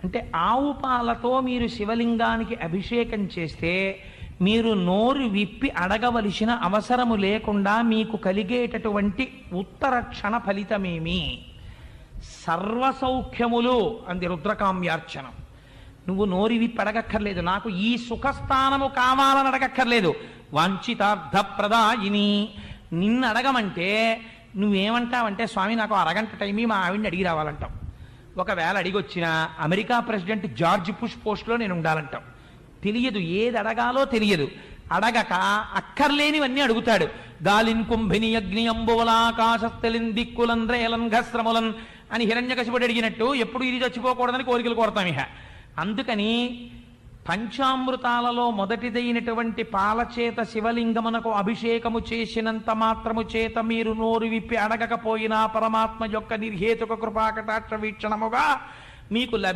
అంటే ఆవు పాలతో మీరు శివలింగానికి అభిషేకం చేస్తే మీరు నోరు విప్పి అడగవలసిన అవసరము లేకుండా మీకు కలిగేటటువంటి ఉత్తర క్షణ ఫలితమేమి? సర్వసౌఖ్యములు అంది రుద్రకామ్యార్చనం. నువ్వు నోరు విప్పి అడగక్కర్లేదు, నాకు ఈ సుఖస్థానము కావాలని అడగక్కర్లేదు. వాంఛితార్థప్రదాయిని. నిన్ను అడగమంటే నువ్వేమంటావంటే, స్వామి నాకు అరగంట టైమీ మా ఆవిడ్ని అడిగి రావాలంటాం. ఒకవేళ అడిగొచ్చినా అమెరికా ప్రెసిడెంట్ జార్జ్ బుష్ పోస్ట్లో నేను ఉండాలంటాం. తెలియదు, ఏది అడగాలో తెలియదు. అడగక అక్కర్లేనివన్నీ అడుగుతాడు. గాలిన్ కుంభిని అగ్ని అంబువలాకాశస్థలిన్ దిక్కులన్ రేలన్ ఘస్రములన్ అని హిరణ్యకశిపుడు అడిగినట్టు ఎప్పుడు ఇది చచ్చిపోకూడదని కోరికలు కోరతాం. ఇహ అందుకని పంచామృతాలలో మొదటిదైనటువంటి పాలచేత శివలింగమునకు అభిషేకము చేసినంత మాత్రము చేత మీరు నోరు విప్పి అడగకపోయినా పరమాత్మ యొక్క నిర్హేతుక కృపాకటాక్ష వీక్షణముగా మీకు